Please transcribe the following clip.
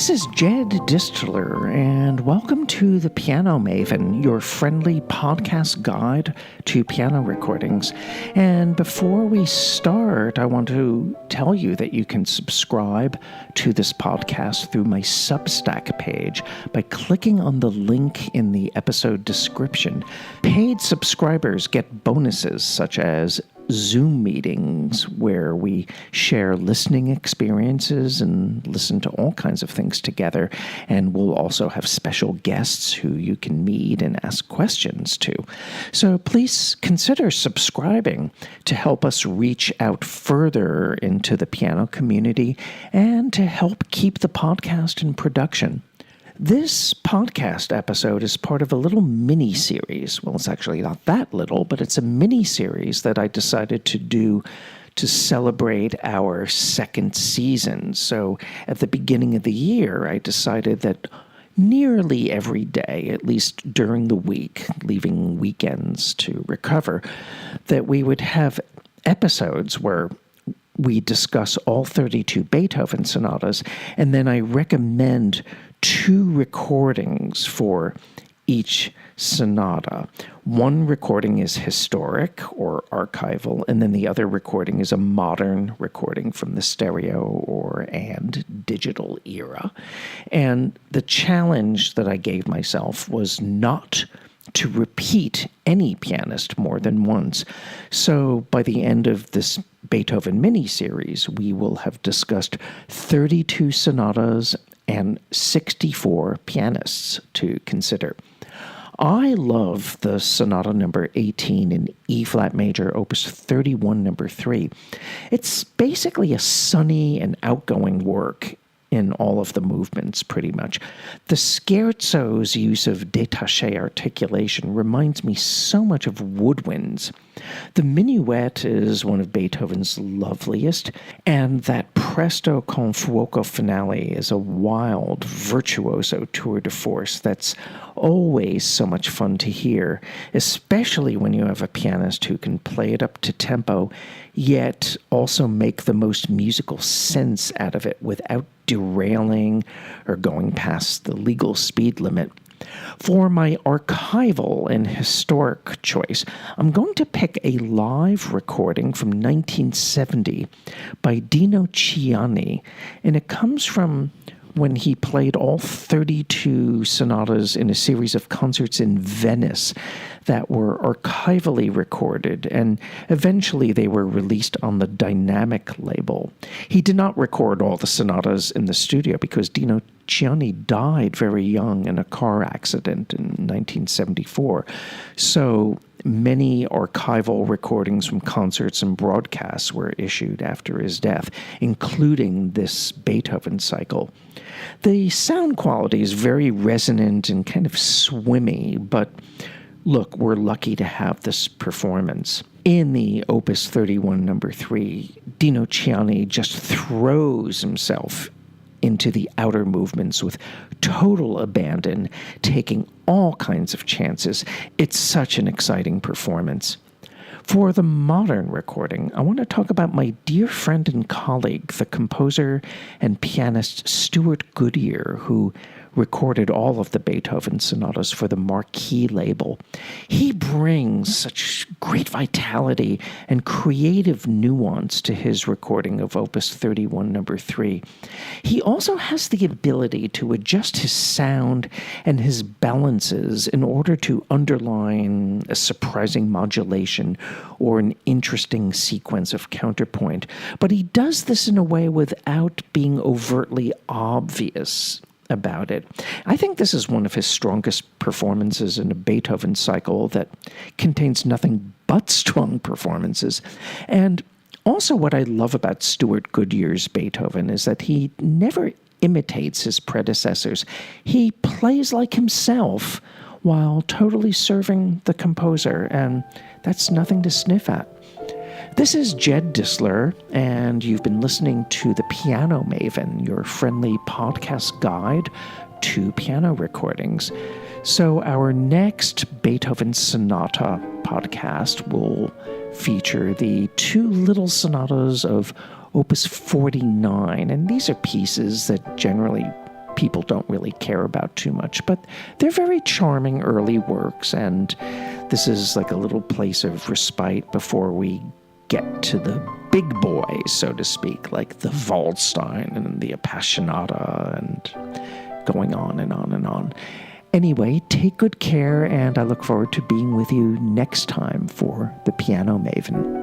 This is Jed Distler, and welcome to The Piano Maven, your friendly podcast guide to piano recordings. And before we start, I want to tell you that you can subscribe to this podcast through my Substack page by clicking on the link in the episode description. Paid subscribers get bonuses such as Zoom meetings where we share listening experiences and listen to all kinds of things together. And we'll also have special guests who you can meet and ask questions to. So please consider subscribing to help us reach out further into the piano community and to help keep the podcast in production. This podcast episode is part of a little mini-series. Well, it's actually not that little, but it's a mini-series that I decided to do to celebrate our second season. So at the beginning of the year, I decided that nearly every day, at least during the week, leaving weekends to recover, that we would have episodes where we discuss all 32 Beethoven sonatas, and then I recommend 2 recordings for each sonata. One recording is historic or archival, and then the other recording is a modern recording from the stereo and digital era. And the challenge that I gave myself was not to repeat any pianist more than once. So by the end of this Beethoven mini-series, we will have discussed 32 sonatas and 64 pianists to consider. I love the Sonata number 18 in E-flat major, opus 31, number 3. It's basically a sunny and outgoing work in all of the movements, pretty much. The scherzo's use of détaché articulation reminds me so much of woodwinds. The minuet is one of Beethoven's loveliest, and that presto con fuoco finale is a wild, virtuoso tour de force that's always so much fun to hear, especially when you have a pianist who can play it up to tempo, yet also make the most musical sense out of it without derailing or going past the legal speed limit. For my archival and historic choice, I'm going to pick a live recording from 1970 by Dino Ciani, and it comes from when he played all 32 sonatas in a series of concerts in Venice that were archivally recorded, and eventually they were released on the Dynamic label. He did not record all the sonatas in the studio because Dino Ciani died very young in a car accident in 1974. So many archival recordings from concerts and broadcasts were issued after his death, including this Beethoven cycle. The sound quality is very resonant and kind of swimmy, but look, we're lucky to have this performance. In the Opus 31, number 3, Dino Ciani just throws himself into the outer movements with total abandon, taking all kinds of chances. It's such an exciting performance. For the modern recording, I want to talk about my dear friend and colleague, the composer and pianist Stuart Goodyear, who recorded all of the Beethoven sonatas for the Marquis label. He brings such great vitality and creative nuance to his recording of Opus 31, number 3. He also has the ability to adjust his sound and his balances in order to underline a surprising modulation or an interesting sequence of counterpoint. But he does this in a way without being overtly obvious about it. I think this is one of his strongest performances in a Beethoven cycle that contains nothing but strong performances. And also what I love about Stuart Goodyear's Beethoven is that he never imitates his predecessors. He plays like himself while totally serving the composer, and that's nothing to sniff at. This is Jed Distler, and you've been listening to The Piano Maven, your friendly podcast guide to piano recordings. So our next Beethoven Sonata podcast will feature the 2 little sonatas of Opus 49, and these are pieces that generally people don't really care about too much, but they're very charming early works, and this is like a little place of respite before we get to the big boys, so to speak, like the Waldstein and the Appassionata and going on and on and on. Anyway, take good care, and I look forward to being with you next time for the Piano Maven.